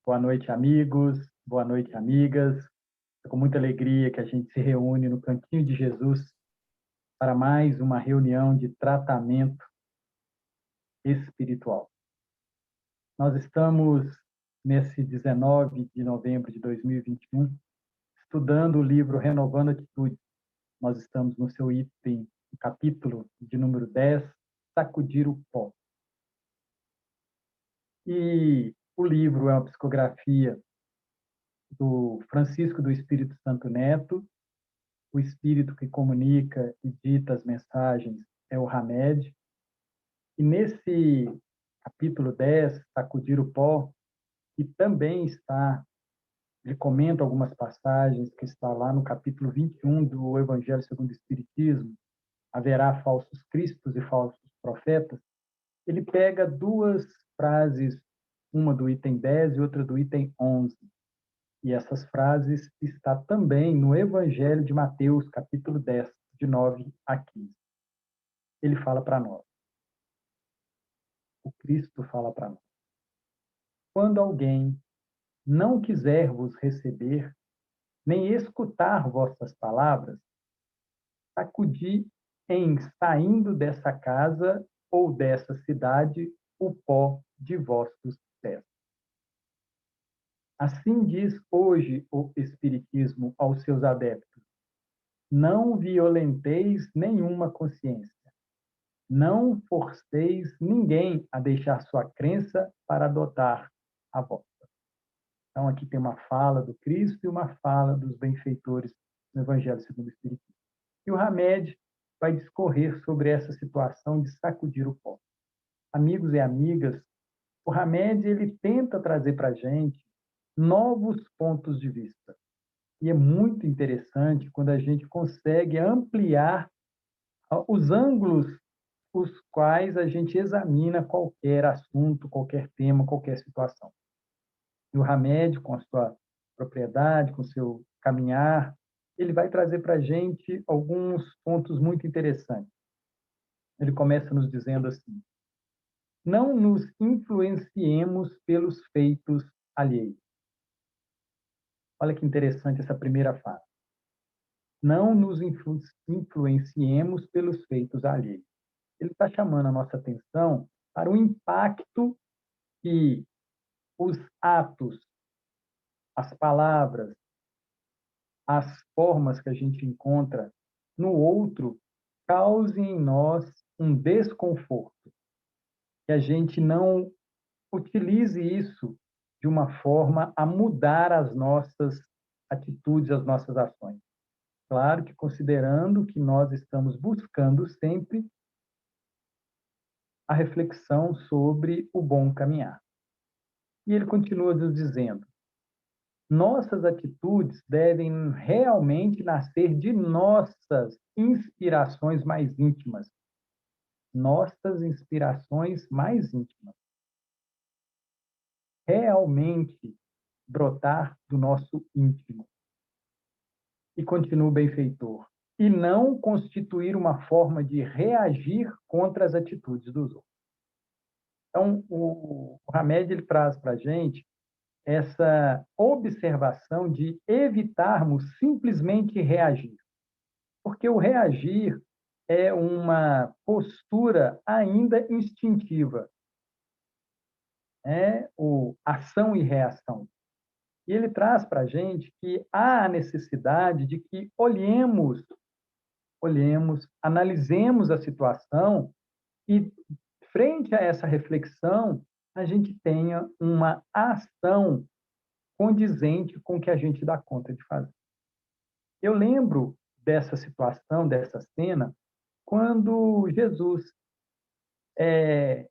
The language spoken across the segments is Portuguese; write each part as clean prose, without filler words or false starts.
Boa noite, amigos. Boa noite, amigas. É com muita alegria que a gente se reúne no Cantinho de Jesus para mais uma reunião de tratamento espiritual. Nós estamos, nesse 19 de novembro de 2021, estudando o livro Renovando Atitude. Nós estamos no seu item, no capítulo de número 10, Sacudir o Pó. E o livro é uma psicografia do Francisco do Espírito Santo Neto. O espírito que comunica e dita as mensagens é o Hamed. E nesse capítulo 10, Sacudir o Pó, que também está, ele comenta algumas passagens que está lá no capítulo 21 do Evangelho segundo o Espiritismo, haverá falsos cristos e falsos profetas. Ele pega duas frases, uma do item 10 e outra do item 11. E essas frases está também no Evangelho de Mateus, capítulo 10, de 9 a 15. Ele fala para nós. O Cristo fala para nós. Quando alguém não quiser vos receber, nem escutar vossas palavras, sacudi em saindo dessa casa ou dessa cidade o pó de vossos pés. Assim diz hoje o Espiritismo aos seus adeptos: não violenteis nenhuma consciência. Não forceis ninguém a deixar sua crença para adotar a vossa. Então, aqui tem uma fala do Cristo e uma fala dos benfeitores no Evangelho segundo o Espiritismo. E o Hamed vai discorrer sobre essa situação de sacudir o pó. Amigos e amigas, o Hamed ele tenta trazer para a gente novos pontos de vista. E é muito interessante quando a gente consegue ampliar os ângulos os quais a gente examina qualquer assunto, qualquer tema, qualquer situação. E o Hamed, com a sua propriedade, com o seu caminhar, ele vai trazer para a gente alguns pontos muito interessantes. Ele começa nos dizendo assim: não nos influenciemos pelos feitos alheios. Olha que interessante essa primeira fala. Não nos influenciemos pelos feitos alheios. Ele está chamando a nossa atenção para o impacto que os atos, as palavras, as formas que a gente encontra no outro causem em nós um desconforto. Que a gente não utilize isso de uma forma a mudar as nossas atitudes, as nossas ações. Claro que considerando que nós estamos buscando sempre a reflexão sobre o bom caminhar. E ele continua nos dizendo: nossas atitudes devem realmente nascer de nossas inspirações mais íntimas. Nossas inspirações mais íntimas. Realmente brotar do nosso íntimo. E continua o benfeitor. E não constituir uma forma de reagir contra as atitudes dos outros. Então, o Hamed ele traz para a gente essa observação de evitarmos simplesmente reagir. Porque o reagir é uma postura ainda instintiva. É o ação e reação. E ele traz para a gente que há a necessidade de que olhemos, analisemos a situação e, frente a essa reflexão, a gente tenha uma ação condizente com o que a gente dá conta de fazer. Eu lembro dessa situação, dessa cena, quando Jesus é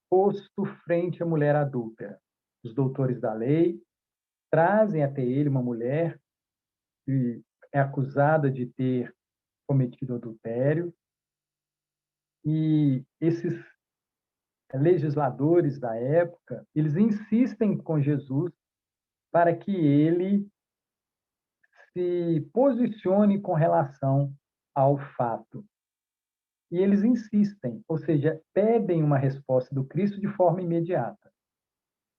posto frente à mulher adúltera. Os doutores da lei trazem até ele uma mulher que é acusada de ter cometido adultério, e esses legisladores da época, eles insistem com Jesus para que ele se posicione com relação ao fato. E eles insistem, ou seja, pedem uma resposta do Cristo de forma imediata.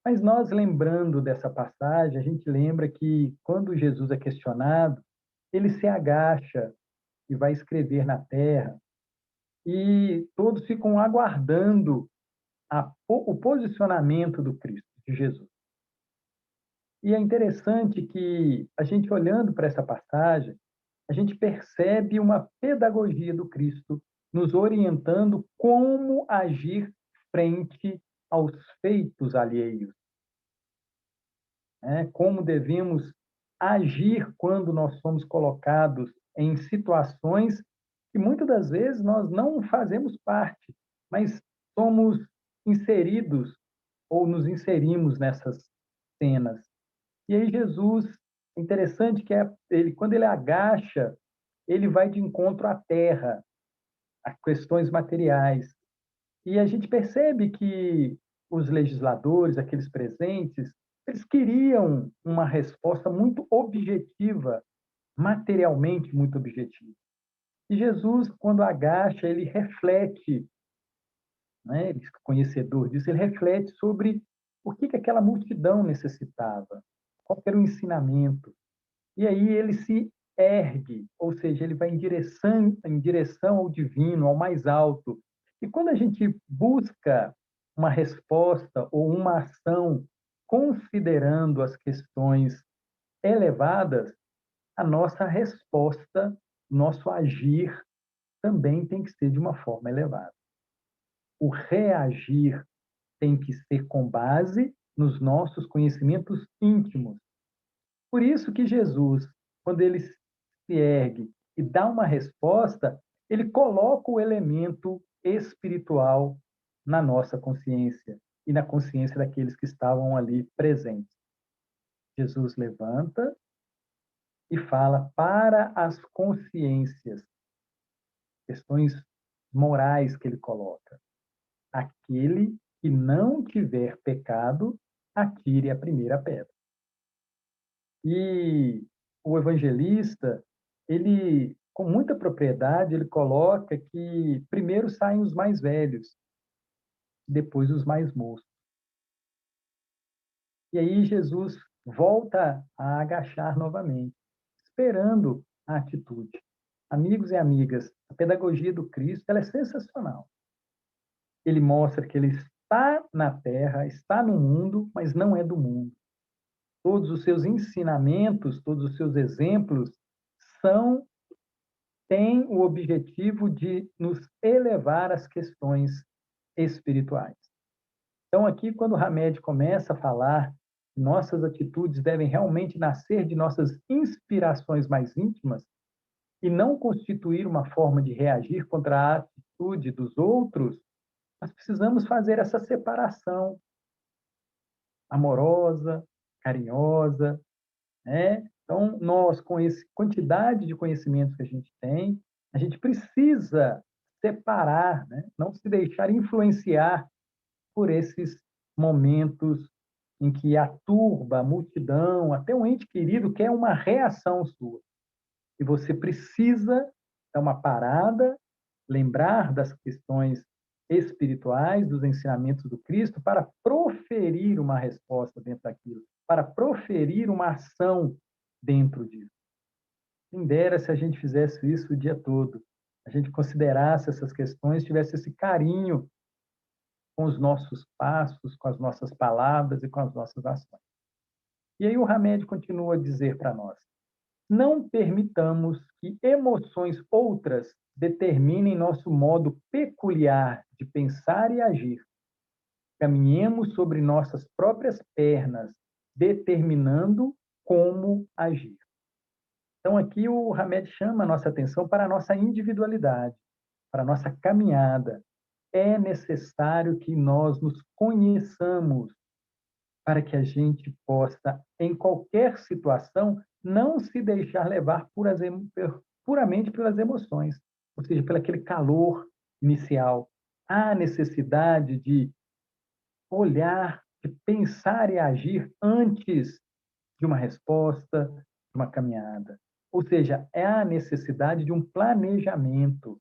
Mas nós, lembrando dessa passagem, a gente lembra que, quando Jesus é questionado, ele se agacha e vai escrever na terra, e todos ficam aguardando o posicionamento do Cristo, de Jesus. E é interessante que, a gente olhando para essa passagem, a gente percebe uma pedagogia do Cristo nos orientando como agir frente aos feitos alheios, né? Como devemos agir quando nós somos colocados em situações que muitas das vezes nós não fazemos parte, mas somos inseridos ou nos inserimos nessas cenas. E aí Jesus, interessante que ele, quando ele agacha, ele vai de encontro à terra, a questões materiais. E a gente percebe que os legisladores, aqueles presentes, eles queriam uma resposta muito objetiva, materialmente muito objetiva. E Jesus, quando agacha, ele reflete, né, ele, conhecedor disso, ele reflete sobre o que aquela multidão necessitava, qual era o ensinamento. E aí ele se ergue, ou seja, ele vai em direção ao divino, ao mais alto. E quando a gente busca uma resposta ou uma ação considerando as questões elevadas, a nossa resposta, nosso agir também tem que ser de uma forma elevada. O reagir tem que ser com base nos nossos conhecimentos íntimos. Por isso que Jesus, quando ele se ergue e dá uma resposta, ele coloca o elemento espiritual na nossa consciência e na consciência daqueles que estavam ali presentes. Jesus levanta e fala para as consciências, questões morais que ele coloca. Aquele que não tiver pecado, atire a primeira pedra. E o evangelista, ele, com muita propriedade, ele coloca que primeiro saem os mais velhos, depois os mais moços. E aí Jesus volta a agachar novamente, esperando a atitude. Amigos e amigas, a pedagogia do Cristo, ela é sensacional. Ele mostra que ele está na terra, está no mundo, mas não é do mundo. Todos os seus ensinamentos, todos os seus exemplos são têm o objetivo de nos elevar às questões espirituais. Então, aqui, quando o Hamed começa a falar que nossas atitudes devem realmente nascer de nossas inspirações mais íntimas e não constituir uma forma de reagir contra a atitude dos outros, nós precisamos fazer essa separação amorosa, carinhosa, né? Então, nós, com essa quantidade de conhecimentos que a gente tem, a gente precisa separar, né? Não se deixar influenciar por esses momentos em que a turba, a multidão, até um ente querido quer uma reação sua. E você precisa dar uma parada, lembrar das questões espirituais, dos ensinamentos do Cristo, para proferir uma resposta dentro daquilo, para proferir uma ação dentro disso. Quem dera se a gente fizesse isso o dia todo, a gente considerasse essas questões, tivesse esse carinho com os nossos passos, com as nossas palavras e com as nossas ações. E aí o Hamed continua a dizer para nós: não permitamos que emoções outras determinem nosso modo peculiar de pensar e agir. Caminhemos sobre nossas próprias pernas, determinando como agir. Então, aqui o Hamed chama a nossa atenção para a nossa individualidade, para a nossa caminhada. É necessário que nós nos conheçamos para que a gente possa, em qualquer situação, não se deixar levar puramente pelas emoções, ou seja, pelo aquele calor inicial. Há necessidade de olhar, de pensar e agir antes de uma resposta, de uma caminhada. Ou seja, é a necessidade de um planejamento.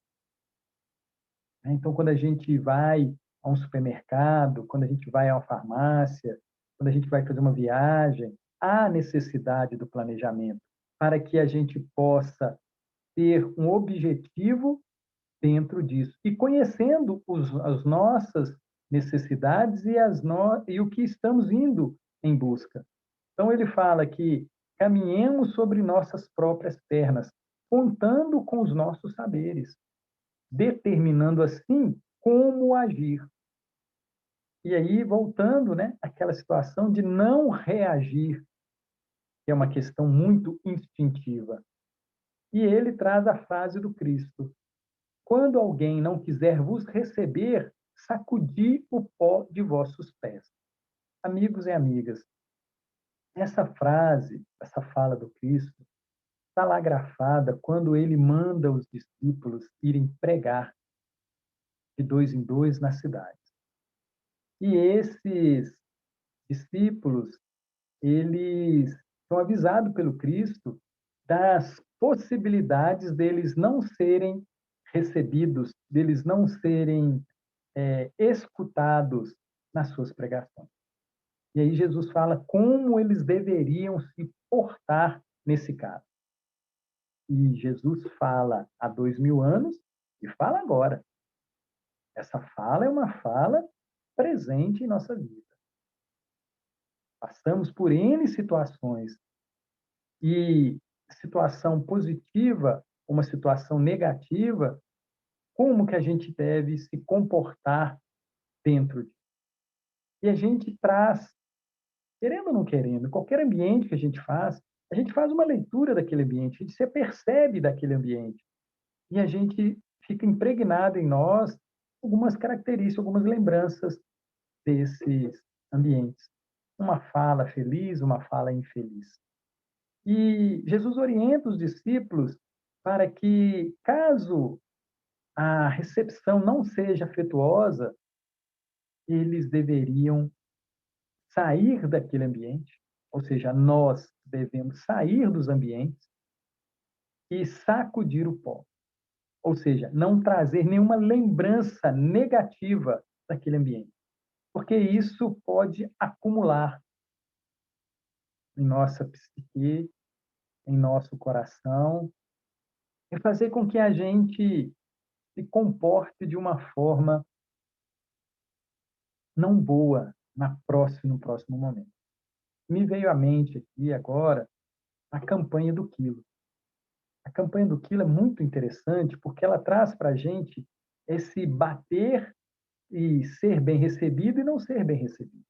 Então, quando a gente vai a um supermercado, quando a gente vai a uma farmácia, quando a gente vai fazer uma viagem, há necessidade do planejamento para que a gente possa ter um objetivo dentro disso. E conhecendo as nossas necessidades e o que estamos indo em busca. Então, ele fala que caminhemos sobre nossas próprias pernas, contando com os nossos saberes, determinando assim como agir. E aí, voltando, né, àquela situação de não reagir, que é uma questão muito instintiva. E ele traz a frase do Cristo: quando alguém não quiser vos receber, sacudi o pó de vossos pés. Amigos e amigas, essa frase, essa fala do Cristo, está lá grafada quando ele manda os discípulos irem pregar de dois em dois na cidade. E esses discípulos, eles são avisados pelo Cristo das possibilidades deles não serem recebidos, deles não serem escutados nas suas pregações. E aí Jesus fala como eles deveriam se portar nesse caso. E Jesus fala há 2000 anos e fala agora. Essa fala é uma fala presente em nossa vida. Passamos por N situações e situação positiva, uma situação negativa, como que a gente deve se comportar dentro disso? E a gente traz, querendo ou não querendo, qualquer ambiente que a gente faz uma leitura daquele ambiente, a gente se percebe daquele ambiente e a gente fica impregnado em nós algumas características, algumas lembranças desses ambientes. Uma fala feliz, uma fala infeliz. E Jesus orienta os discípulos para que, caso a recepção não seja afetuosa, eles deveriam sair daquele ambiente, ou seja, nós devemos sair dos ambientes e sacudir o pó. Ou seja, não trazer nenhuma lembrança negativa daquele ambiente, porque isso pode acumular em nossa psique, em nosso coração, e fazer com que a gente se comporte de uma forma não boa no próximo momento. Me veio à mente aqui agora a campanha do quilo. A campanha do quilo é muito interessante porque ela traz para a gente esse bater e ser bem recebido e não ser bem recebido.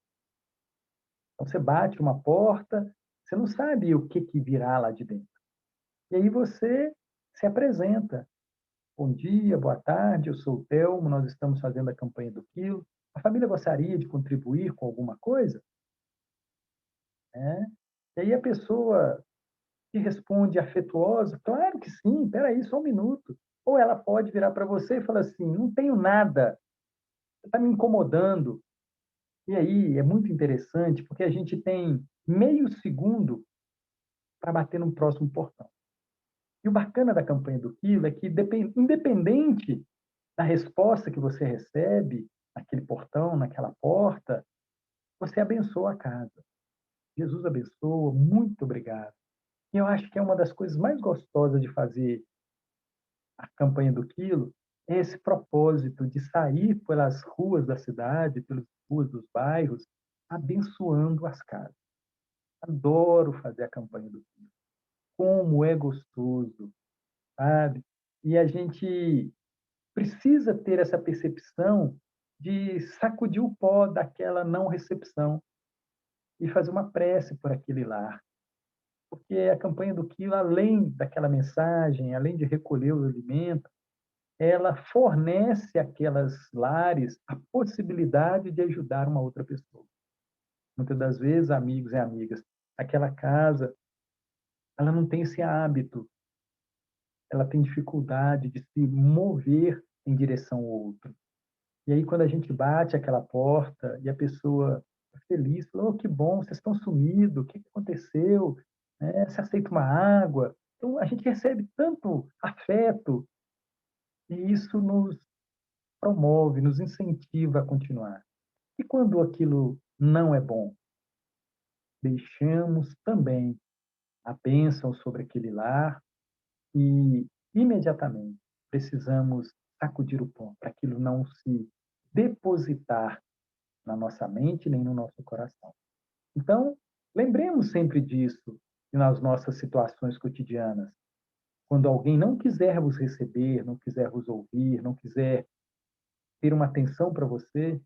Então, você bate uma porta, você não sabe o que virá lá de dentro. E aí você se apresenta. Bom dia, boa tarde, eu sou o Telmo, nós estamos fazendo a campanha do quilo. A família gostaria de contribuir com alguma coisa? Né? E aí a pessoa que responde afetuosa, claro que sim, espera aí, só um minuto. Ou ela pode virar para você e falar assim, não tenho nada, você está me incomodando. E aí é muito interessante, porque a gente tem meio segundo para bater no próximo portão. E o bacana da campanha do quilo é que, independente da resposta que você recebe naquele portão, naquela porta, você abençoa a casa. Jesus abençoa, muito obrigado. E eu acho que é uma das coisas mais gostosas de fazer a campanha do quilo, é esse propósito de sair pelas ruas da cidade, pelas ruas dos bairros, abençoando as casas. Adoro fazer a campanha do quilo. Como é gostoso, sabe? E a gente precisa ter essa percepção de sacudir o pó daquela não recepção e fazer uma prece por aquele lar. Porque a campanha do quilo, além daquela mensagem, além de recolher o alimento, ela fornece àquelas lares a possibilidade de ajudar uma outra pessoa. Muitas das vezes, amigos e amigas, aquela casa, ela não tem esse hábito, ela tem dificuldade de se mover em direção ao outro. E aí, quando a gente bate aquela porta e a pessoa é feliz, fala, oh, que bom, vocês estão sumidos, o que aconteceu? Você aceita uma água? Então, a gente recebe tanto afeto e isso nos promove, nos incentiva a continuar. E quando aquilo não é bom? deixamos também a bênção sobre aquele lar e, imediatamente, precisamos sacudir o pó para aquilo não se depositar na nossa mente nem no nosso coração. Então, lembremos sempre disso nas nossas situações cotidianas. Quando alguém não quiser vos receber, não quiser vos ouvir, não quiser ter uma atenção para você,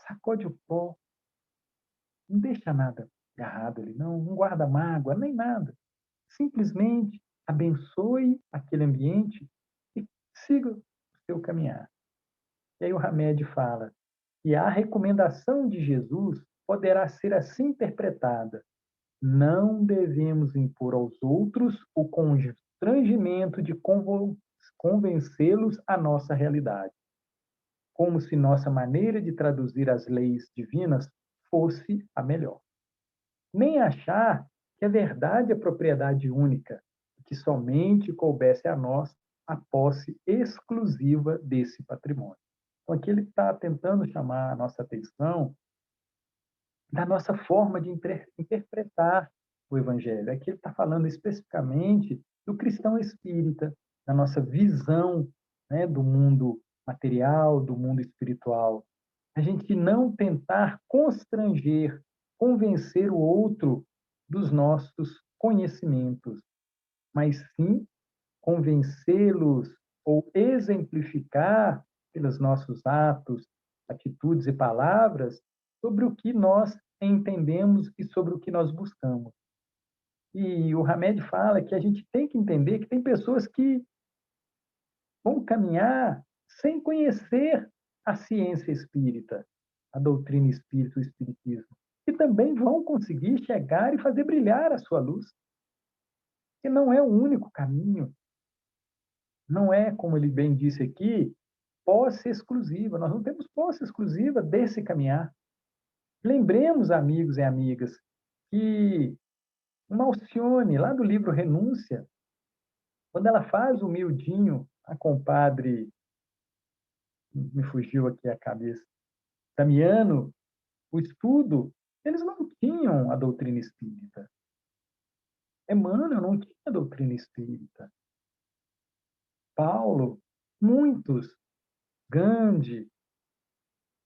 sacode o pó, não deixa nada agarrado ali, não guarda mágoa, nem nada. Simplesmente abençoe aquele ambiente e siga o seu caminhar. E aí o Hamed fala que a recomendação de Jesus poderá ser assim interpretada: não devemos impor aos outros o constrangimento de convencê-los à nossa realidade, como se nossa maneira de traduzir as leis divinas fosse a melhor. Nem achar que a verdade é propriedade única, que somente coubesse a nós a posse exclusiva desse patrimônio. Então, aqui ele está tentando chamar a nossa atenção da nossa forma de interpretar o Evangelho. Aqui ele está falando especificamente do cristão espírita, da nossa visão, né, do mundo material, do mundo espiritual. A gente não tentar constranger, convencer o outro dos nossos conhecimentos, mas sim convencê-los ou exemplificar pelos nossos atos, atitudes e palavras sobre o que nós entendemos e sobre o que nós buscamos. E o Hamed fala que a gente tem que entender que tem pessoas que vão caminhar sem conhecer a ciência espírita, a doutrina espírita, o espiritismo, e também vão conseguir chegar e fazer brilhar a sua luz, que não é o único caminho. Não é, como ele bem disse aqui, posse exclusiva. Nós não temos posse exclusiva desse caminhar. Lembremos, amigos e amigas, que uma Alcione, lá do livro Renúncia, quando ela faz o miudinho, a compadre, me fugiu aqui a cabeça, Damiano, o estudo, eles não tinham a doutrina espírita. Emmanuel não tinha a doutrina espírita. Paulo, muitos, Gandhi,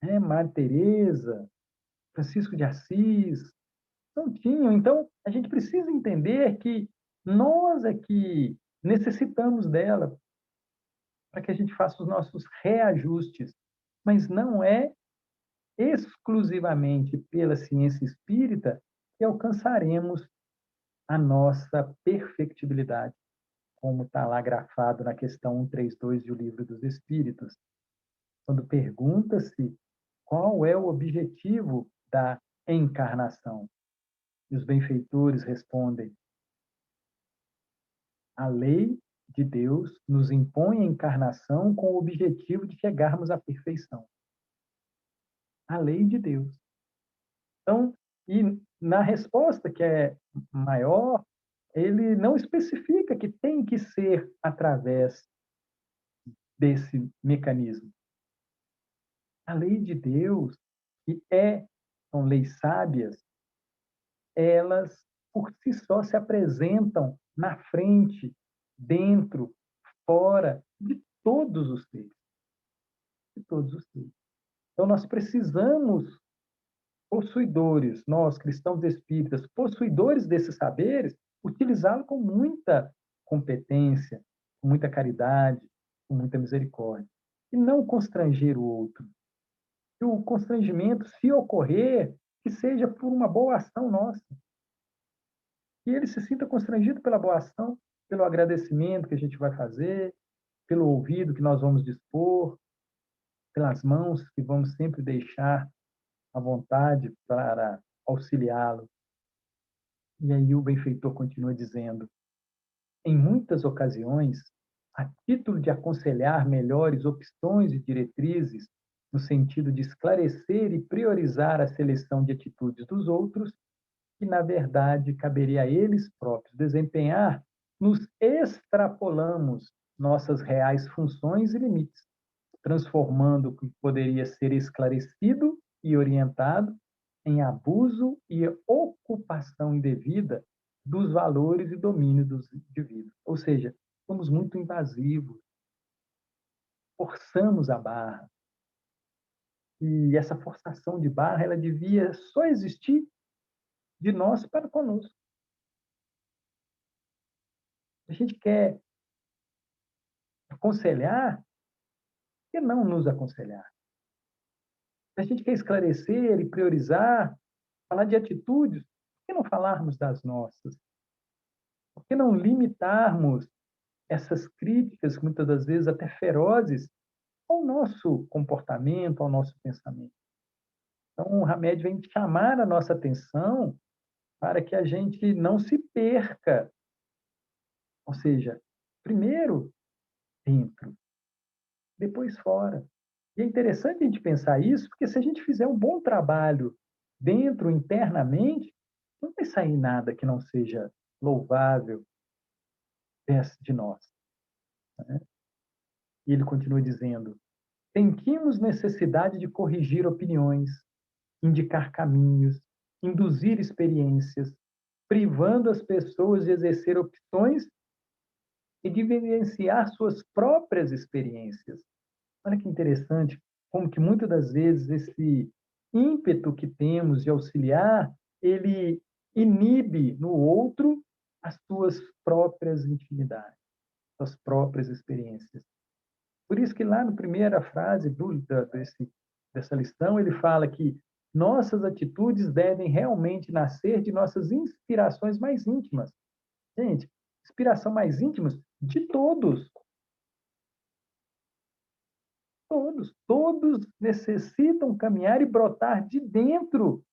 né, Madre Teresa, Francisco de Assis, não tinham. Então, a gente precisa entender que nós é que necessitamos dela para que a gente faça os nossos reajustes, mas não é exclusivamente pela ciência espírita que alcançaremos a nossa perfectibilidade, como está lá grafado na questão 132 do Livro dos Espíritos, quando pergunta-se qual é o objetivo da encarnação. E os benfeitores respondem: a lei de Deus nos impõe a encarnação com o objetivo de chegarmos à perfeição. A lei de Deus. Então, e na resposta que é maior, ele não especifica que tem que ser através desse mecanismo. A lei de Deus, que são leis sábias, elas por si só se apresentam na frente, dentro, fora de todos os seres. De todos os seres. Então, nós precisamos, possuidores, nós, cristãos espíritas, possuidores desses saberes, utilizá-lo com muita competência, com muita caridade, com muita misericórdia. E não constranger o outro. E o constrangimento, se ocorrer, que seja por uma boa ação nossa. Que ele se sinta constrangido pela boa ação, pelo agradecimento que a gente vai fazer, pelo ouvido que nós vamos dispor, pelas mãos que vamos sempre deixar à vontade para auxiliá-lo. E aí o benfeitor continua dizendo: em muitas ocasiões, a título de aconselhar melhores opções e diretrizes, no sentido de esclarecer e priorizar a seleção de atitudes dos outros, que, na verdade, caberia a eles próprios desempenhar, nos extrapolamos nossas reais funções e limites, transformando o que poderia ser esclarecido e orientado em abuso e ocupação indevida dos valores e domínio dos indivíduos. Ou seja, somos muito invasivos, forçamos a barra. E essa forçação de barra, ela devia só existir de nós para conosco. A gente quer aconselhar, por que não nos aconselhar? A gente quer esclarecer e priorizar, falar de atitudes, por que não falarmos das nossas? Por que não limitarmos essas críticas, muitas das vezes até ferozes, ao nosso comportamento, ao nosso pensamento? Então, o Hamed vem chamar a nossa atenção para que a gente não se perca. Ou seja, primeiro dentro, depois fora. E é interessante a gente pensar isso, porque se a gente fizer um bom trabalho dentro, internamente, não vai sair nada que não seja louvável de nós. Né? E ele continua dizendo: sentimos necessidade de corrigir opiniões, indicar caminhos, induzir experiências, privando as pessoas de exercer opções e de vivenciar suas próprias experiências. Olha que interessante, como que muitas das vezes esse ímpeto que temos de auxiliar, ele inibe no outro as suas próprias intimidades, suas próprias experiências. Por isso que lá na primeira frase dessa lição, ele fala que nossas atitudes devem realmente nascer de nossas inspirações mais íntimas. Gente, inspiração mais íntimas de todos. Todos necessitam caminhar e brotar de dentro,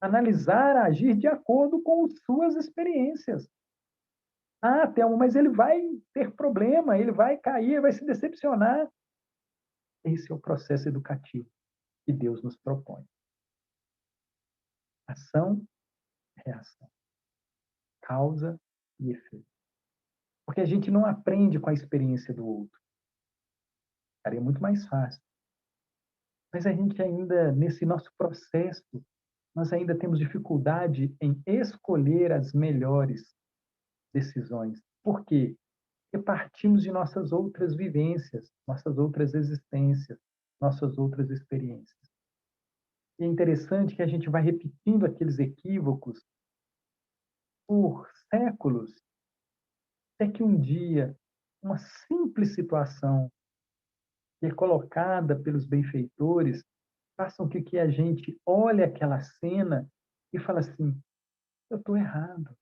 analisar, agir de acordo com suas experiências. Ah, Thelma, mas ele vai ter problema, ele vai cair, vai se decepcionar. Esse é o processo educativo que Deus nos propõe. Ação, reação. Causa e efeito. Porque a gente não aprende com a experiência do outro. Ficaria muito mais fácil. Mas a gente ainda, nesse nosso processo, nós ainda temos dificuldade em escolher as melhores decisões. Por quê? Porque partimos de nossas outras vivências, nossas outras existências, nossas outras experiências. E é interessante que a gente vai repetindo aqueles equívocos por séculos, até que um dia, uma simples situação que é colocada pelos benfeitores façam com que a gente olhe aquela cena e fale assim: eu estou errado,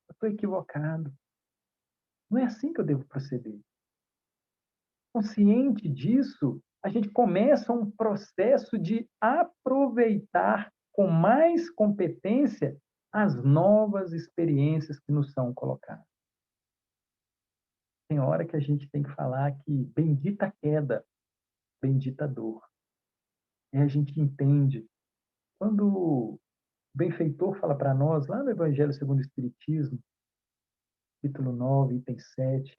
eu estou equivocado. Não é assim que eu devo proceder. Consciente disso, a gente começa um processo de aproveitar com mais competência as novas experiências que nos são colocadas. Tem hora que a gente tem que falar que bendita queda, bendita dor. E a gente entende. Quando o benfeitor fala para nós, lá no Evangelho segundo o Espiritismo, capítulo 9, item 7,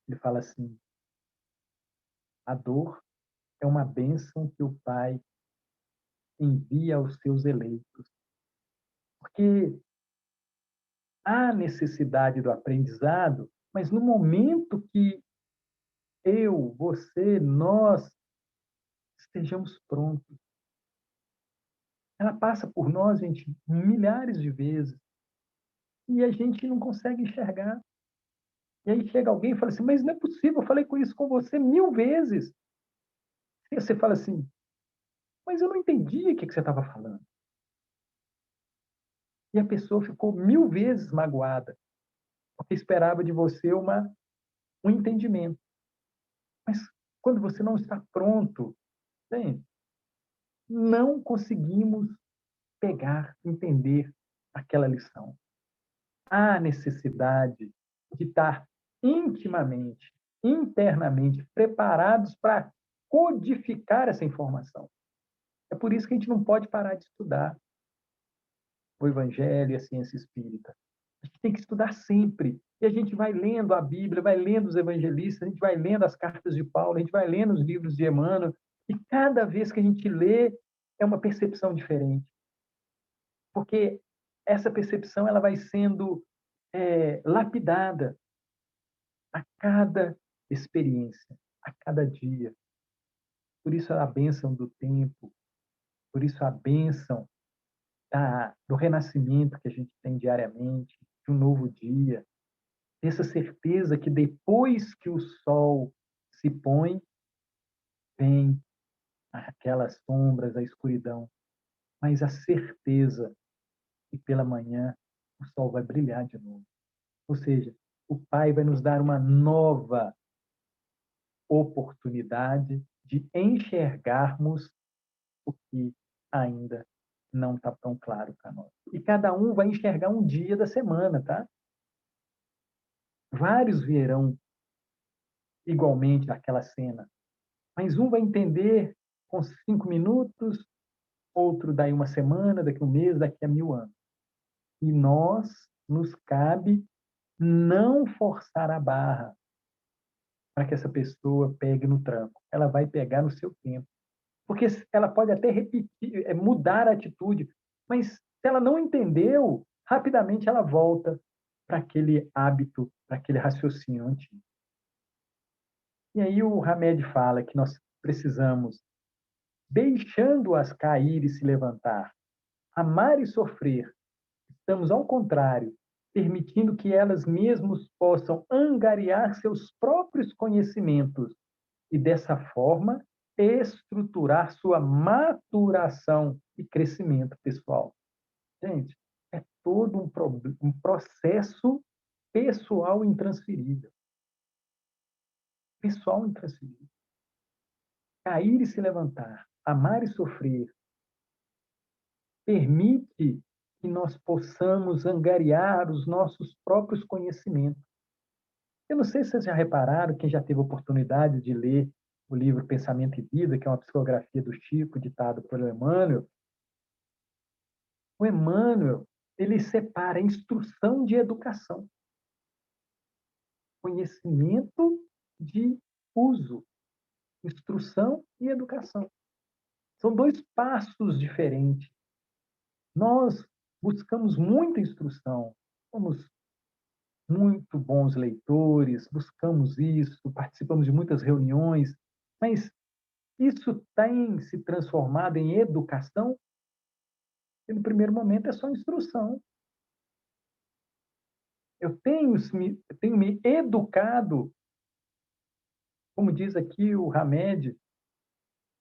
ele fala assim: a dor é uma bênção que o Pai envia aos seus eleitos. Porque há necessidade do aprendizado, mas no momento que eu, você, nós estejamos prontos. Ela passa por nós, gente, milhares de vezes, e a gente não consegue enxergar. E aí chega alguém e fala assim: mas não é possível, eu falei com isso com você 1000 vezes. E você fala assim: mas eu não entendi o que você estava falando. E a pessoa ficou 1000 vezes magoada, porque esperava de você um entendimento. Mas quando você não está pronto, bem, não conseguimos pegar, entender aquela lição. Há necessidade de estar intimamente, internamente preparados para codificar essa informação. É por isso que a gente não pode parar de estudar o Evangelho e a ciência espírita. A gente tem que estudar sempre. E a gente vai lendo a Bíblia, vai lendo os evangelistas, a gente vai lendo as cartas de Paulo, a gente vai lendo os livros de Emmanuel, e cada vez que a gente lê, é uma percepção diferente. porque essa percepção ela vai sendo lapidada a cada experiência, a cada dia. Por isso a bênção do tempo, por isso a bênção do renascimento que a gente tem diariamente, de um novo dia, essa certeza que depois que o sol se põe, vem aquelas sombras, a escuridão, mas a certeza que pela manhã o sol vai brilhar de novo. Ou seja, o Pai vai nos dar uma nova oportunidade de enxergarmos o que ainda não está tão claro para nós. E cada um vai enxergar um dia da semana, tá? Vários verão igualmente aquela cena, mas um vai entender com 5 minutos, outro daí uma semana, daqui um mês, daqui a 1000 anos. E nos cabe não forçar a barra para que essa pessoa pegue no tranco. Ela vai pegar no seu tempo. Porque ela pode até repetir, mudar a atitude, mas se ela não entendeu, rapidamente ela volta para aquele hábito, para aquele raciocínio antigo. E aí o Hamed fala que nós precisamos, deixando-as cair e se levantar, amar e sofrer. Estamos, ao contrário, permitindo que elas mesmas possam angariar seus próprios conhecimentos e, dessa forma, estruturar sua maturação e crescimento pessoal. Gente, é todo um processo pessoal intransferível. Pessoal intransferível. Cair e se levantar, amar e sofrer, permite que nós possamos angariar os nossos próprios conhecimentos. Eu não sei se vocês já repararam, quem já teve oportunidade de ler o livro Pensamento e Vida, que é uma psicografia do Chico, ditado por Emmanuel. O Emmanuel, ele separa instrução de educação. Conhecimento de uso. Instrução e educação. São dois passos diferentes. Nós buscamos muita instrução, somos muito bons leitores, buscamos isso, participamos de muitas reuniões, mas isso tem se transformado em educação? E no primeiro momento é só instrução. Eu tenho me educado, como diz aqui o Hamed,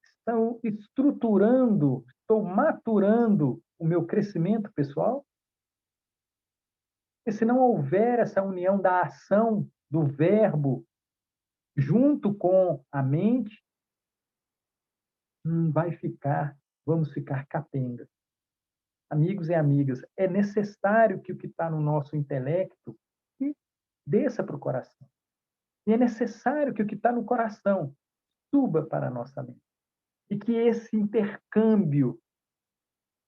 estou estruturando, estou maturando o meu crescimento pessoal? E se não houver essa união da ação, do verbo, junto com a mente, vamos ficar capenga. Amigos e amigas, é necessário que o que está no nosso intelecto que desça para o coração. E é necessário que o que está no coração suba para a nossa mente. E que esse intercâmbio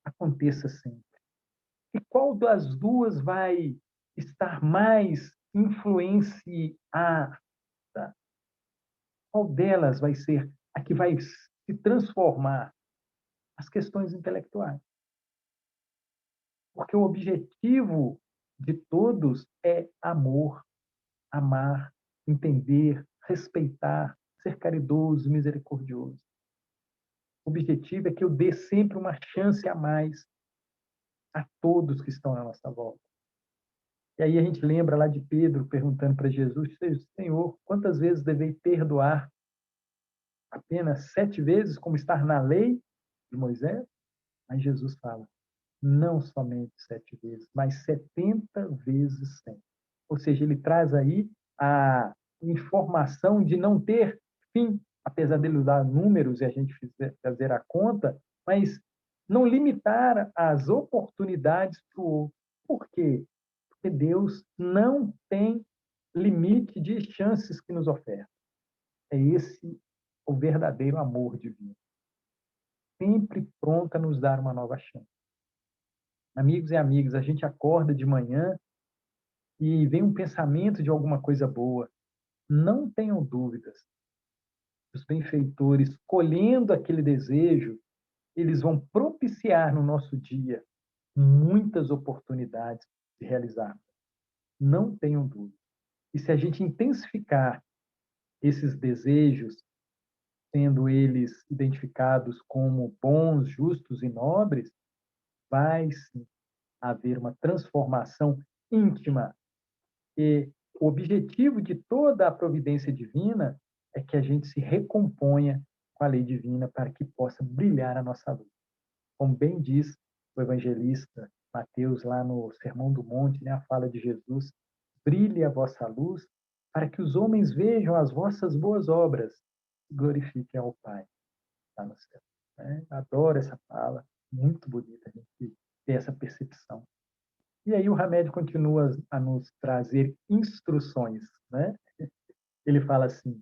aconteça sempre. E qual das duas vai estar mais influenciada? Qual delas vai ser a que vai se transformar? As questões intelectuais. Porque o objetivo de todos é amor, amar, entender, respeitar, ser caridoso, misericordioso. O objetivo é que eu dê sempre uma chance a mais a todos que estão à nossa volta. E aí a gente lembra lá de Pedro perguntando para Jesus: Senhor, quantas vezes devei perdoar? Apenas 7 vezes, como está na lei de Moisés? Mas Jesus fala: não somente 7 vezes, mas 70 vezes 100. Ou seja, ele traz aí a informação de não ter fim, apesar dele dar números e a gente fazer a conta, mas não limitar as oportunidades para o outro. Por quê? Porque Deus não tem limite de chances que nos oferta. É esse o verdadeiro amor divino. Sempre pronto a nos dar uma nova chance. Amigos e amigas, a gente acorda de manhã e vem um pensamento de alguma coisa boa. Não tenham dúvidas. Os benfeitores, colhendo aquele desejo, eles vão propiciar no nosso dia muitas oportunidades de realizar. Não tenham dúvida. E se a gente intensificar esses desejos, sendo eles identificados como bons, justos e nobres, vai sim haver uma transformação íntima. E o objetivo de toda a providência divina é que a gente se recomponha com a lei divina para que possa brilhar a nossa luz. Como bem diz o evangelista Mateus lá no Sermão do Monte, né, a fala de Jesus: brilhe a vossa luz para que os homens vejam as vossas boas obras e glorifiquem ao Pai que está no céu. Né? Adoro essa fala, muito bonita a gente ter essa percepção. E aí o Hamed continua a nos trazer instruções, né? Ele fala assim: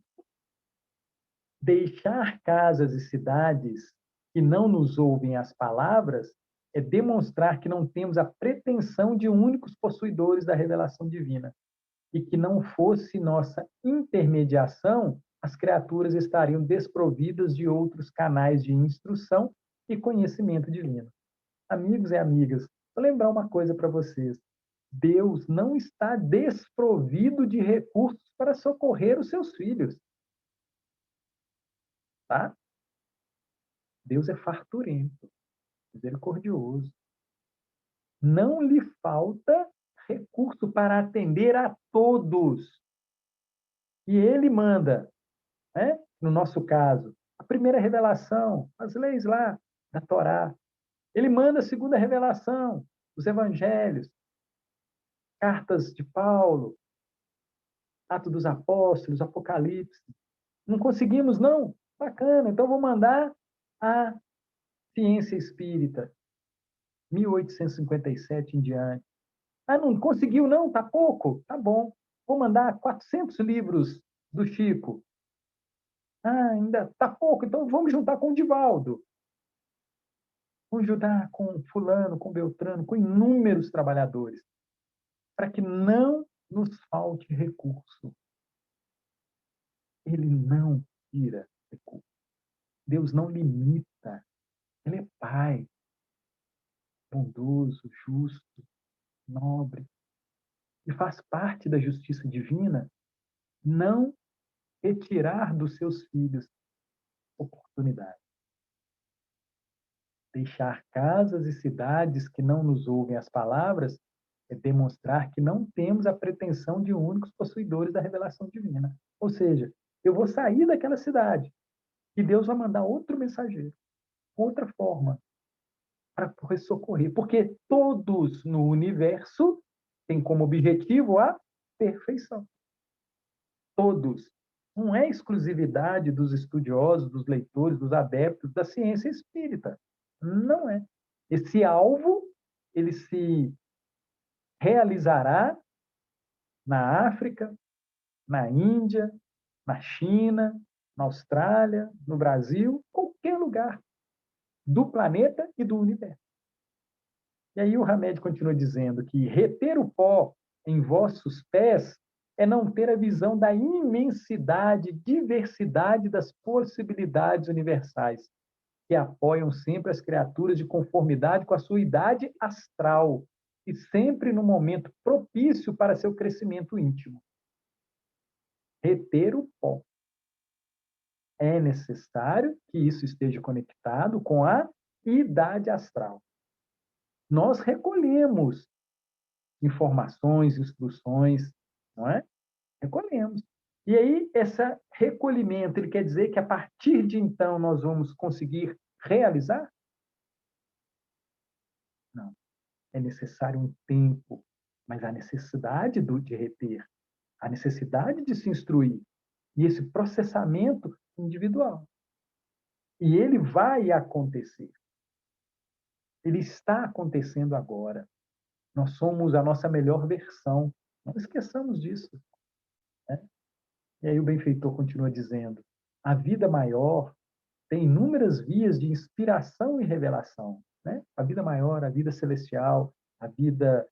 deixar casas e cidades que não nos ouvem as palavras é demonstrar que não temos a pretensão de únicos possuidores da revelação divina e que não fosse nossa intermediação, as criaturas estariam desprovidas de outros canais de instrução e conhecimento divino. Amigos e amigas, vou lembrar uma coisa para vocês. Deus não está desprovido de recursos para socorrer os seus filhos, tá? Deus é farturento, misericordioso. Não lhe falta recurso para atender a todos. E ele manda, né? No nosso caso, a primeira revelação, as leis lá da Torá. Ele manda a segunda revelação, os evangelhos, cartas de Paulo, Atos dos Apóstolos, Apocalipse. Não conseguimos, não? Bacana, então vou mandar a ciência espírita, 1857 em diante. Ah, não conseguiu, não? Tá pouco? Tá bom. Vou mandar 400 livros do Chico. Ah, ainda tá pouco, então vamos juntar com o Divaldo. Vamos juntar com fulano, com Beltrano, com inúmeros trabalhadores, para que não nos falte recurso. Ele não tira recurso. Deus não limita. Ele é Pai, bondoso, justo, nobre. E faz parte da justiça divina não retirar dos seus filhos oportunidade. Deixar casas e cidades que não nos ouvem as palavras é demonstrar que não temos a pretensão de únicos possuidores da revelação divina. Ou seja, eu vou sair daquela cidade e Deus vai mandar outro mensageiro, outra forma, para socorrer. Porque todos no universo têm como objetivo a perfeição. Todos. Não é exclusividade dos estudiosos, dos leitores, dos adeptos da ciência espírita. Não é. Esse alvo, ele se realizará na África, na Índia, na China, na Austrália, no Brasil, qualquer lugar do planeta e do universo. E aí o Hamed continua dizendo que reter o pó em vossos pés é não ter a visão da imensidade, diversidade das possibilidades universais, que apoiam sempre as criaturas de conformidade com a sua idade astral e sempre no momento propício para seu crescimento íntimo. Reter o pó. É necessário que isso esteja conectado com a idade astral. Nós recolhemos informações, instruções, não é? Recolhemos. E aí, esse recolhimento, ele quer dizer que a partir de então nós vamos conseguir realizar? Não. É necessário um tempo, mas a necessidade de reter, a necessidade de se instruir, e esse processamento individual. E ele vai acontecer. Ele está acontecendo agora. Nós somos a nossa melhor versão. Não esqueçamos disso. Né? E aí o benfeitor continua dizendo: a vida maior tem inúmeras vias de inspiração e revelação. Né? A vida maior, a vida celestial, a vida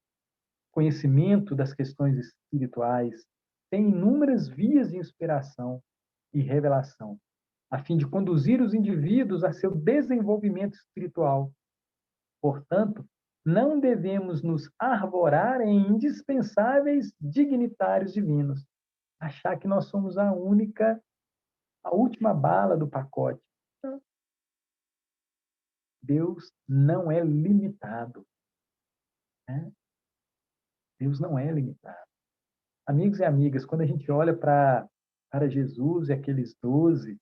conhecimento das questões espirituais, tem inúmeras vias de inspiração e revelação, a fim de conduzir os indivíduos a seu desenvolvimento espiritual. Portanto, não devemos nos arvorar em indispensáveis dignitários divinos, achar que nós somos a última bala do pacote. Não. Deus não é limitado, né? Deus não é limitado. Amigos e amigas, quando a gente olha para Jesus e aqueles 12,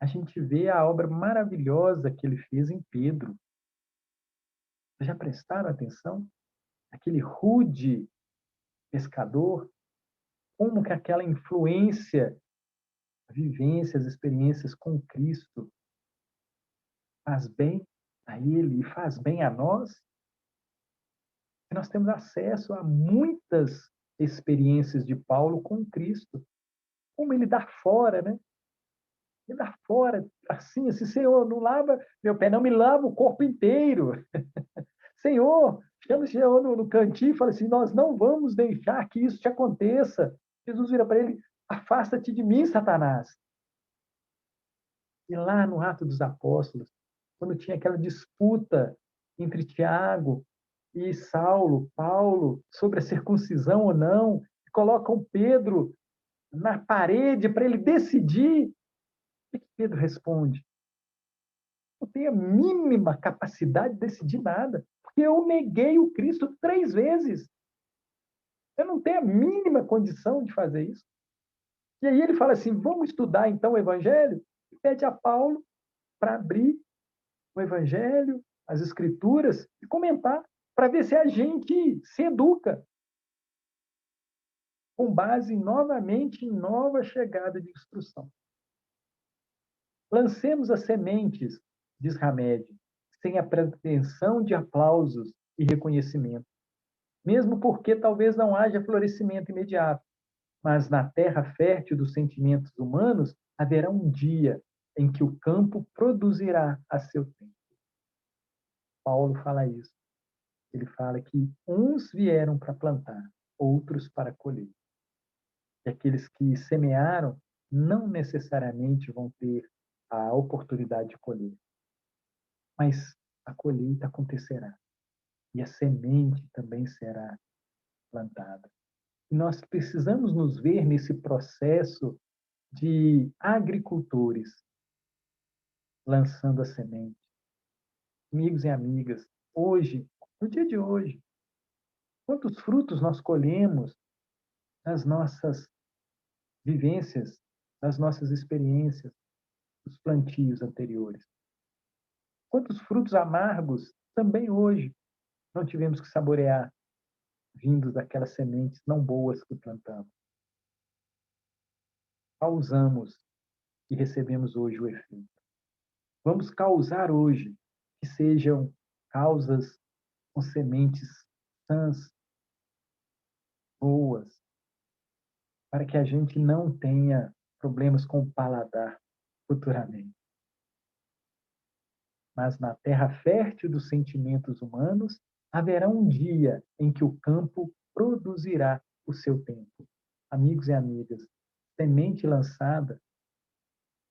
a gente vê a obra maravilhosa que ele fez em Pedro. Vocês já prestaram atenção? Aquele rude pescador, como que aquela influência, vivências, experiências com Cristo faz bem a ele e faz bem a nós. E nós temos acesso a muitas experiências de Paulo com Cristo. Como ele dá fora, né? Ele dá fora, assim, Senhor, não lava meu pé, não me lava o corpo inteiro. Senhor, chama o Senhor no cantinho e fala assim, nós não vamos deixar que isso te aconteça. Jesus vira para ele, afasta-te de mim, Satanás. E lá no Ato dos Apóstolos, quando tinha aquela disputa entre Tiago e Paulo, sobre a circuncisão ou não, colocam Pedro na parede para ele decidir. O que Pedro responde? Não tenho a mínima capacidade de decidir nada, porque eu neguei o Cristo 3 vezes. Eu não tenho a mínima condição de fazer isso. E aí ele fala assim, vamos estudar então o Evangelho? E pede a Paulo para abrir o Evangelho, as Escrituras, e comentar, para ver se a gente se educa, com base novamente em nova chegada de instrução. Lancemos as sementes, diz Hamed, sem a pretensão de aplausos e reconhecimento, mesmo porque talvez não haja florescimento imediato, mas na terra fértil dos sentimentos humanos haverá um dia em que o campo produzirá a seu tempo. Paulo fala isso. Ele fala que uns vieram para plantar, outros para colher. E aqueles que semearam não necessariamente vão ter a oportunidade de colher, mas a colheita acontecerá e a semente também será plantada. E nós precisamos nos ver nesse processo de agricultores lançando a semente. Amigos e amigas, hoje, no dia de hoje, quantos frutos nós colhemos nas nossas vivências, nas nossas experiências, dos plantios anteriores? Quantos frutos amargos também hoje não tivemos que saborear, vindos daquelas sementes não boas que plantamos? Causamos e recebemos hoje o efeito. Vamos causar hoje que sejam causas com sementes sãs, boas, para que a gente não tenha problemas com o paladar futuramente. Mas na terra fértil dos sentimentos humanos, haverá um dia em que o campo produzirá o seu tempo. Amigos e amigas, semente lançada,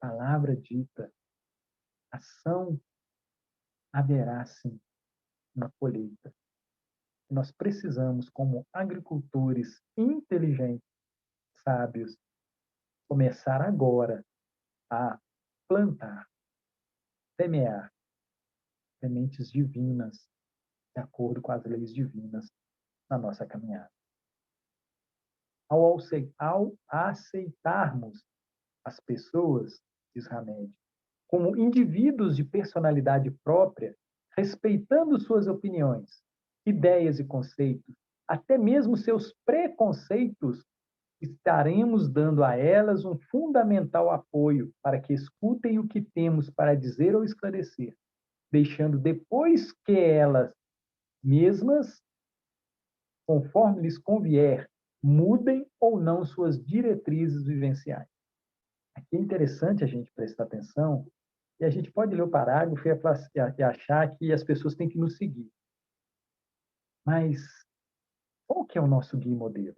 palavra dita, ação, haverá sim uma colheita. Nós precisamos, como agricultores inteligentes, sábios, começar agora a plantar, semear sementes divinas, de acordo com as leis divinas na nossa caminhada. Ao aceitarmos as pessoas, diz Hamed, como indivíduos de personalidade própria, respeitando suas opiniões, ideias e conceitos, até mesmo seus preconceitos, estaremos dando a elas um fundamental apoio para que escutem o que temos para dizer ou esclarecer, deixando depois que elas mesmas, conforme lhes convier, mudem ou não suas diretrizes vivenciais. Aqui é interessante a gente prestar atenção, e a gente pode ler o parágrafo e achar que as pessoas têm que nos seguir. Mas qual que é o nosso guia modelo?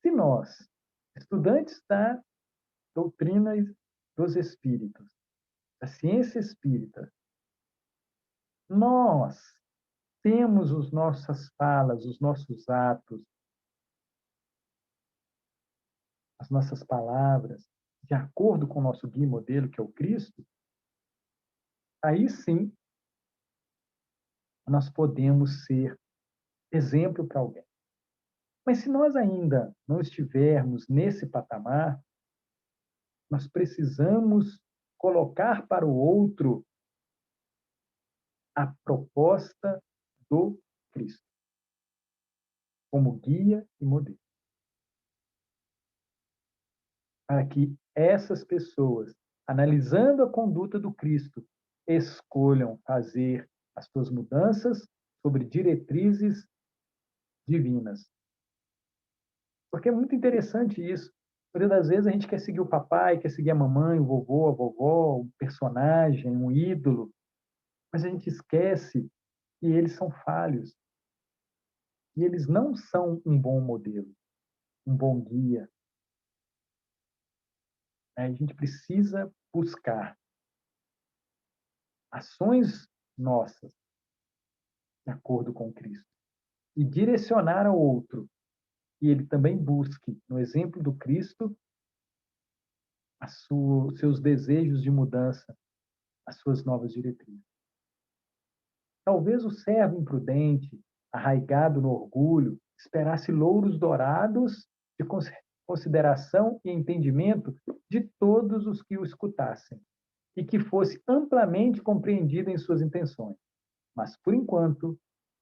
Se nós, estudantes da doutrina dos espíritos, da ciência espírita, Nós temos as nossas falas, os nossos atos, as nossas palavras, de acordo com o nosso guia e modelo, que é o Cristo, aí sim nós podemos ser exemplo para alguém. Mas se nós ainda não estivermos nesse patamar, nós precisamos colocar para o outro a proposta do Cristo, como guia e modelo, para que essas pessoas, analisando a conduta do Cristo, escolham fazer as suas mudanças sobre diretrizes divinas. Porque é muito interessante isso. Muitas das vezes a gente quer seguir o papai, quer seguir a mamãe, o vovô, a vovó, um personagem, um ídolo, mas a gente esquece que eles são falhos, e eles não são um bom modelo, um bom guia. A gente precisa buscar ações nossas de acordo com Cristo e direcionar ao outro, e ele também busque, no exemplo do Cristo, seus desejos de mudança, as suas novas diretrizes. Talvez o servo imprudente, arraigado no orgulho, esperasse louros dourados de consideração e entendimento de todos os que o escutassem, e que fosse amplamente compreendido em suas intenções. Mas, por enquanto,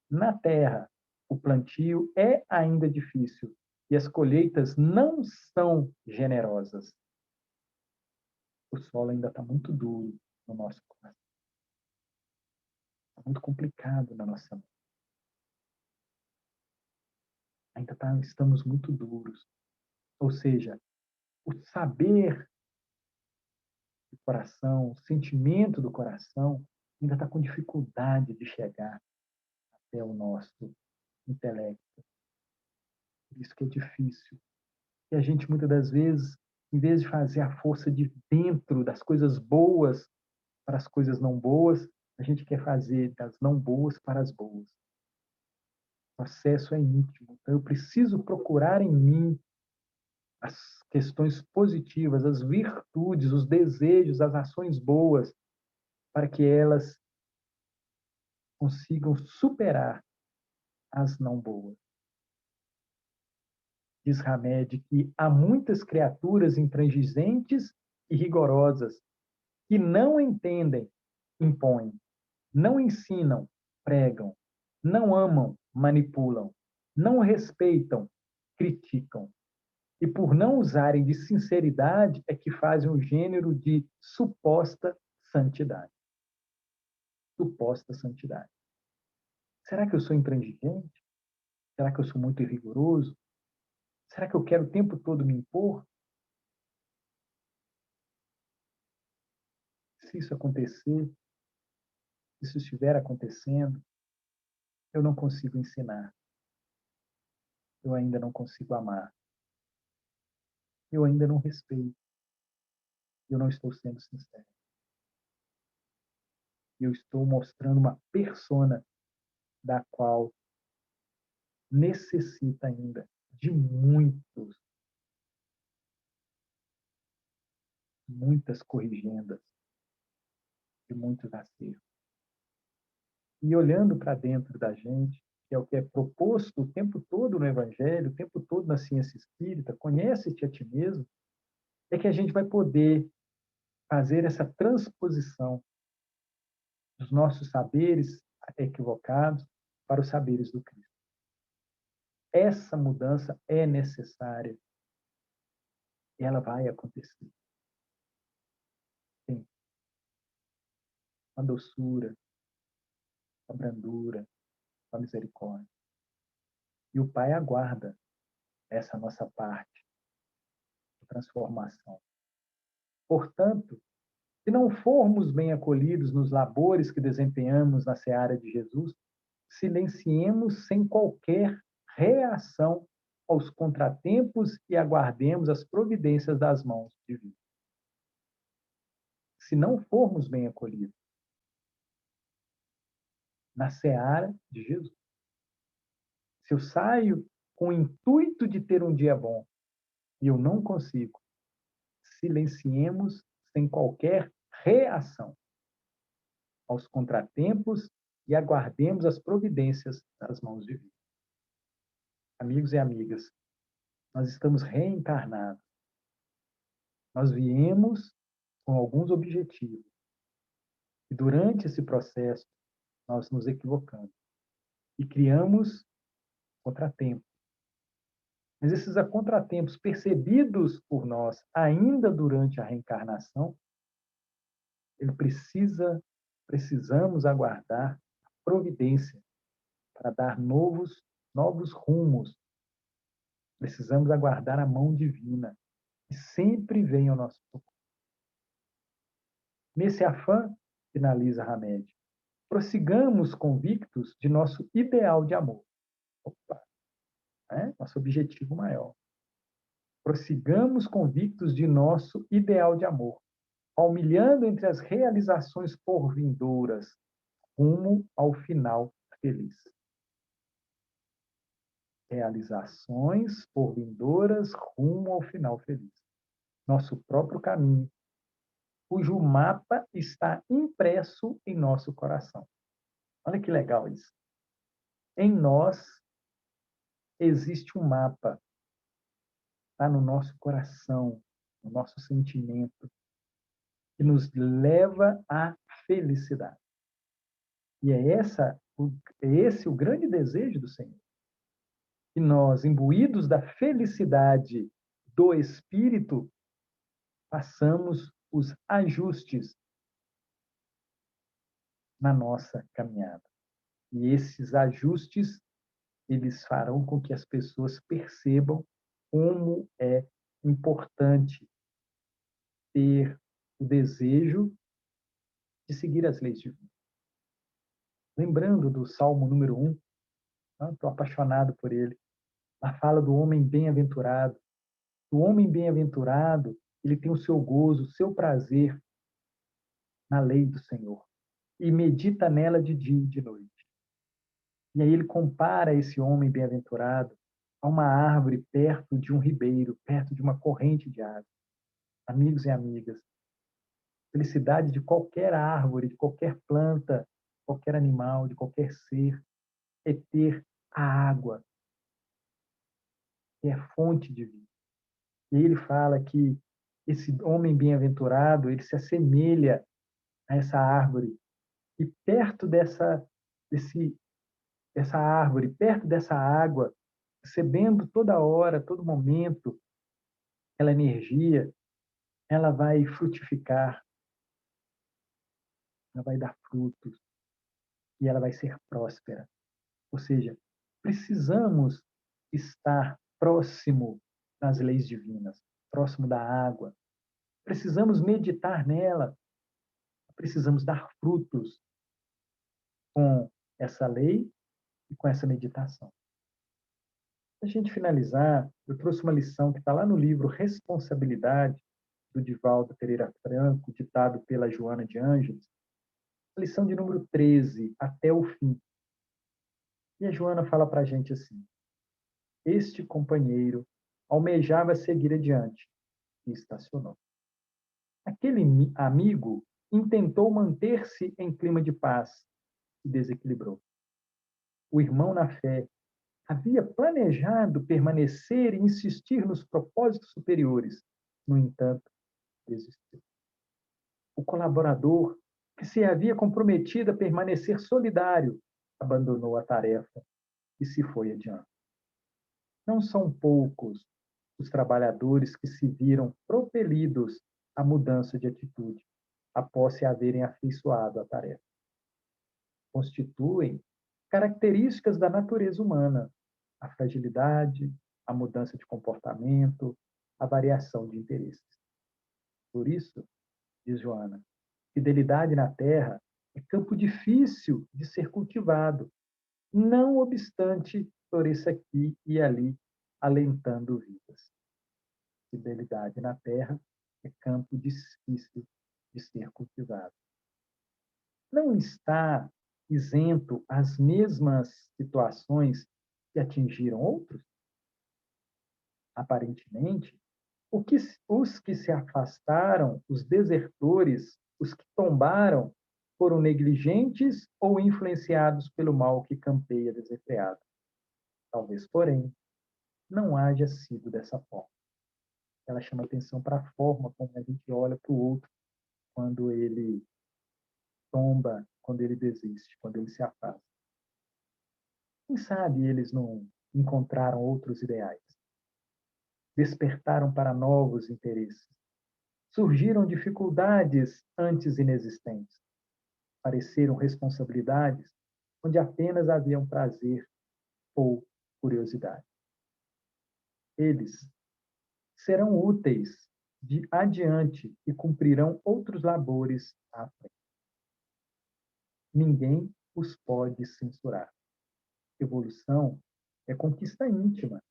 na terra, o plantio é ainda difícil e as colheitas não são generosas. O solo ainda está muito duro no nosso coração. Está muito complicado na nossa mente. Estamos muito duros. Ou seja, o saber do coração, o sentimento do coração, ainda está com dificuldade de chegar até o nosso intelecto. Por isso que é difícil. E a gente, muitas das vezes, em vez de fazer a força de dentro das coisas boas para as coisas não boas, a gente quer fazer das não boas para as boas. O processo é íntimo. Então, eu preciso procurar em mim as questões positivas, as virtudes, os desejos, as ações boas, para que elas consigam superar as não boas. Diz Hamed que há muitas criaturas intransigentes e rigorosas que não entendem, impõem, não ensinam, pregam, não amam, manipulam, não respeitam, criticam. E por não usarem de sinceridade é que fazem um gênero de suposta santidade. Suposta santidade. Será que eu sou intransigente? Será que eu sou muito rigoroso? Será que eu quero o tempo todo me impor? Se isso acontecer, se isso estiver acontecendo, eu não consigo ensinar. Eu ainda não consigo amar. Eu ainda não respeito. Eu não estou sendo sincero. Eu estou mostrando uma persona da qual necessita ainda de muitas corrigendas, de muitos acertos. E olhando para dentro da gente, que é o que é proposto o tempo todo no Evangelho, o tempo todo na ciência espírita, conhece-te a ti mesmo, é que a gente vai poder fazer essa transposição dos nossos saberes equivocados para os saberes do Cristo. Essa mudança é necessária e ela vai acontecer. Sim, com a doçura, com a brandura, com a misericórdia. E o Pai aguarda essa nossa parte de transformação. Portanto, se não formos bem acolhidos nos labores que desempenhamos na seara de Jesus, silenciemos sem qualquer reação aos contratempos e aguardemos as providências das mãos divinas. Se não formos bem acolhidos, na seara de Jesus. Se eu saio com o intuito de ter um dia bom e eu não consigo, silenciemos sem qualquer reação aos contratempos e aguardemos as providências das mãos divinas. Amigos e amigas, nós estamos reencarnados. Nós viemos com alguns objetivos. E durante esse processo, nós nos equivocamos e criamos contratempos. Mas esses contratempos percebidos por nós ainda durante a reencarnação, precisamos aguardar a providência para dar novos rumos. Precisamos aguardar a mão divina, que sempre vem ao nosso socorro. Nesse afã, finaliza Hamed, prossigamos convictos de nosso ideal de amor. Opa, né? Nosso objetivo maior. Prossigamos convictos de nosso ideal de amor, palmilhando entre as realizações porvindouras, rumo ao final feliz. Realizações porvindouras, rumo ao final feliz. Nosso próprio caminho, cujo mapa está impresso em nosso coração. Olha que legal isso. Em nós existe um mapa, está no nosso coração, no nosso sentimento, que nos leva à felicidade. E é esse o grande desejo do Senhor. Que nós, imbuídos da felicidade do Espírito, façamos os ajustes na nossa caminhada. E esses ajustes, eles farão com que as pessoas percebam como é importante ter o desejo de seguir as leis divinas. Lembrando do Salmo número 1, estou apaixonado por ele, a fala do homem bem-aventurado. O homem bem-aventurado, ele tem o seu gozo, o seu prazer na lei do Senhor e medita nela de dia e de noite. E aí ele compara esse homem bem-aventurado a uma árvore perto de um ribeiro, perto de uma corrente de água. Amigos e amigas, a felicidade de qualquer árvore, de qualquer planta, qualquer animal, de qualquer ser, é ter a água, que é fonte de vida. E ele fala que esse homem bem-aventurado, ele se assemelha a essa árvore. E perto dessa árvore, perto dessa água, recebendo toda hora, todo momento, aquela energia, ela vai frutificar, ela vai dar frutos e ela vai ser próspera. Ou seja, precisamos estar próximo das leis divinas, próximo da água. Precisamos meditar nela, precisamos dar frutos com essa lei e com essa meditação. Para a gente finalizar, eu trouxe uma lição que está lá no livro Responsabilidade, do Divaldo Pereira Franco, ditado pela Joana de Ângeles, a lição de número 13, até o fim. E a Joana fala para a gente assim: este companheiro almejava seguir adiante e estacionou. Aquele amigo intentou manter-se em clima de paz e desequilibrou. O irmão na fé havia planejado permanecer e insistir nos propósitos superiores. No entanto, desistiu. O colaborador, que se havia comprometido a permanecer solidário, abandonou a tarefa e se foi adiante. Não são poucos os trabalhadores que se viram propelidos à mudança de atitude após se haverem afeiçoado à tarefa. Constituem características da natureza humana: a fragilidade, a mudança de comportamento, a variação de interesses. Por isso, diz Joana, fidelidade na terra é campo difícil de ser cultivado, não obstante floresça aqui e ali, alentando vidas. Fidelidade na terra é campo difícil de ser cultivado. Não está isento às mesmas situações que atingiram outros? Aparentemente, os que se afastaram, os desertores, os que tombaram, foram negligentes ou influenciados pelo mal que campeia desenfreado. Talvez, porém, não haja sido dessa forma. Ela chama atenção para a forma como a gente olha para o outro quando ele tomba, quando ele desiste, quando ele se afasta. Quem sabe eles não encontraram outros ideais, despertaram para novos interesses, surgiram dificuldades antes inexistentes, apareceram responsabilidades onde apenas havia um prazer ou curiosidade. Eles serão úteis de adiante e cumprirão outros labores à frente. Ninguém os pode censurar. Evolução é conquista íntima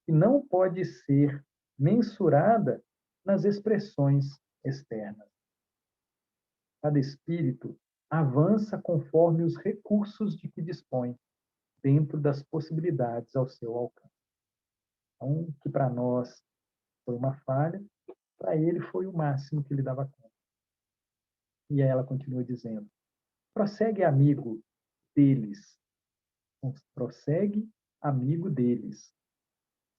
e não pode ser mensurada nas expressões externas. Cada espírito avança conforme os recursos de que dispõe, dentro das possibilidades ao seu alcance. Então, que para nós foi uma falha, para ele foi o máximo que ele dava conta. E aí ela continua dizendo: prossegue amigo deles, prossegue amigo deles,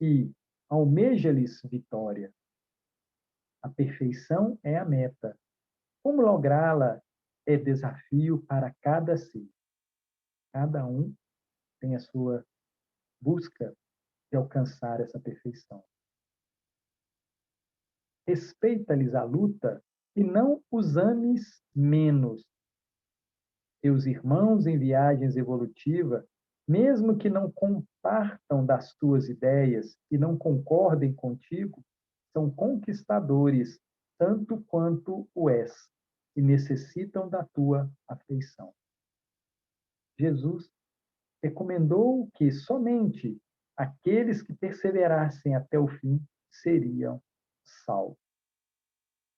e almeja-lhes vitória. A perfeição é a meta. Como lográ-la é desafio para cada ser. Cada um tem a sua busca de alcançar essa perfeição. Respeita-lhes a luta e não os ames menos. Teus irmãos em viagens evolutiva, mesmo que não compartam das tuas ideias e não concordem contigo, são conquistadores tanto quanto o és e necessitam da tua afeição. Jesus recomendou que somente aqueles que perseverassem até o fim seriam salvos.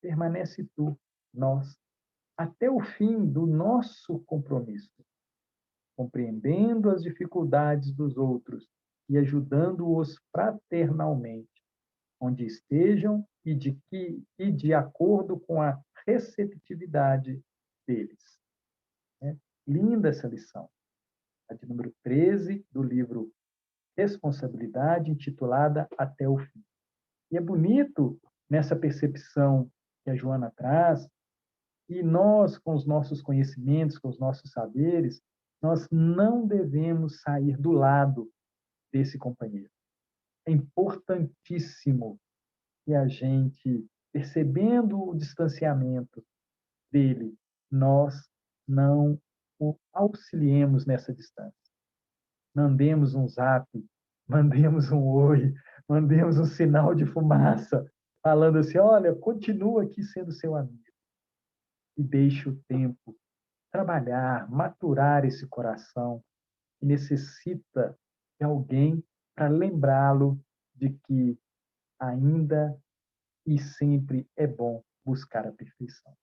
Permanece tu, nós, até o fim do nosso compromisso, compreendendo as dificuldades dos outros e ajudando-os fraternalmente, onde estejam e de acordo com a receptividade deles. É linda essa lição. A de número 13 do livro Responsabilidade, intitulada Até o Fim. E é bonito nessa percepção que a Joana traz, e nós, com os nossos conhecimentos, com os nossos saberes, nós não devemos sair do lado desse companheiro. É importantíssimo que a gente, percebendo o distanciamento dele, nós não o auxiliemos nessa distância. Mandemos um zap, mandemos um oi, mandemos um sinal de fumaça, falando assim: olha, continua aqui sendo seu amigo. E deixe o tempo trabalhar, maturar esse coração que necessita de alguém para lembrá-lo de que ainda e sempre é bom buscar a perfeição.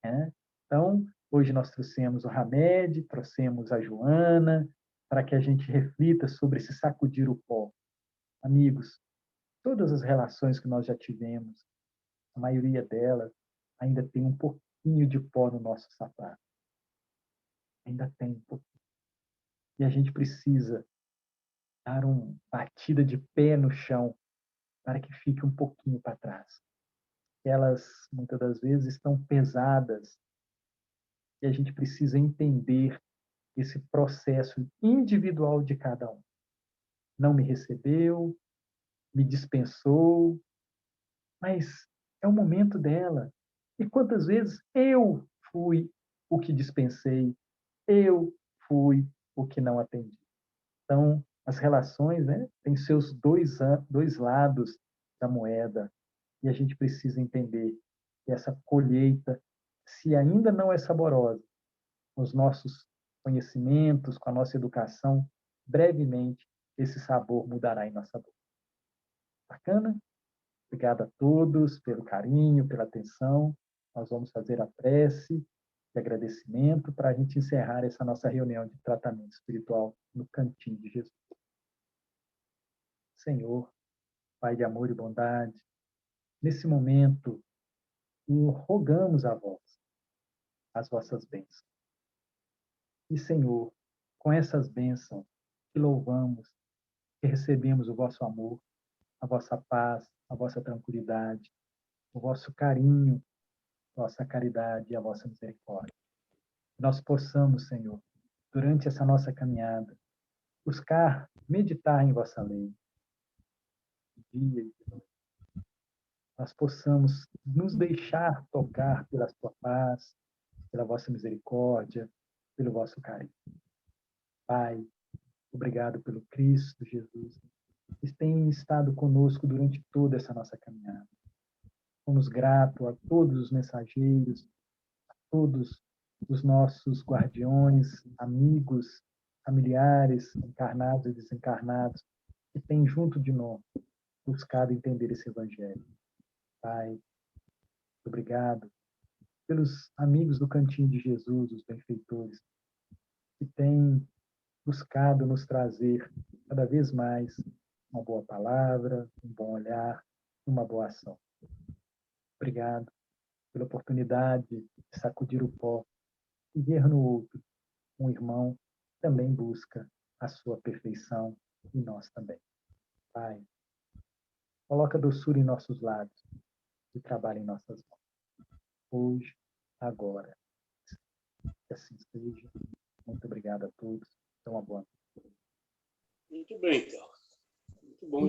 Né? Então, hoje nós trouxemos o Hamed, trouxemos a Joana, para que a gente reflita sobre esse sacudir o pó. Amigos, todas as relações que nós já tivemos, a maioria delas ainda tem um pouquinho de pó no nosso sapato. Ainda tem um pouquinho. E a gente precisa dar uma batida de pé no chão para que fique um pouquinho para trás. Elas, muitas das vezes, estão pesadas e a gente precisa entender esse processo individual de cada um. Não me recebeu, me dispensou, mas é o momento dela. E quantas vezes eu fui o que dispensei, eu fui o que não atendi. Então, as relações, né, têm seus dois lados da moeda, e a gente precisa entender que essa colheita, se ainda não é saborosa, com os nossos conhecimentos, com a nossa educação, brevemente esse sabor mudará em nossa boca. Bacana? Obrigado a todos pelo carinho, pela atenção. Nós vamos fazer a prece de agradecimento para a gente encerrar essa nossa reunião de tratamento espiritual no Cantinho de Jesus. Senhor, Pai de amor e bondade, nesse momento, rogamos a vós as vossas bênçãos. E, Senhor, com essas bênçãos, que louvamos, que recebemos o vosso amor, a vossa paz, a vossa tranquilidade, o vosso carinho, a vossa caridade e a vossa misericórdia. Que nós possamos, Senhor, durante essa nossa caminhada, buscar meditar em vossa lei, de dia e de noite. Nós possamos nos deixar tocar pela sua paz, pela vossa misericórdia, pelo vosso carinho. Pai, obrigado pelo Cristo Jesus, que tem estado conosco durante toda essa nossa caminhada. Somos gratos a todos os mensageiros, a todos os nossos guardiões, amigos, familiares, encarnados e desencarnados, que têm junto de nós buscado entender esse Evangelho. Pai, obrigado pelos amigos do Cantinho de Jesus, os benfeitores, que têm buscado nos trazer cada vez mais uma boa palavra, um bom olhar, uma boa ação. Obrigado pela oportunidade de sacudir o pó e ver no outro um irmão que também busca a sua perfeição e nós também. Pai, coloca doçura em nossos lábios e trabalha em nossas mãos. Hoje, agora. Que assim seja. Muito obrigado a todos. Uma boa noite. Muito bem, então. Muito bom.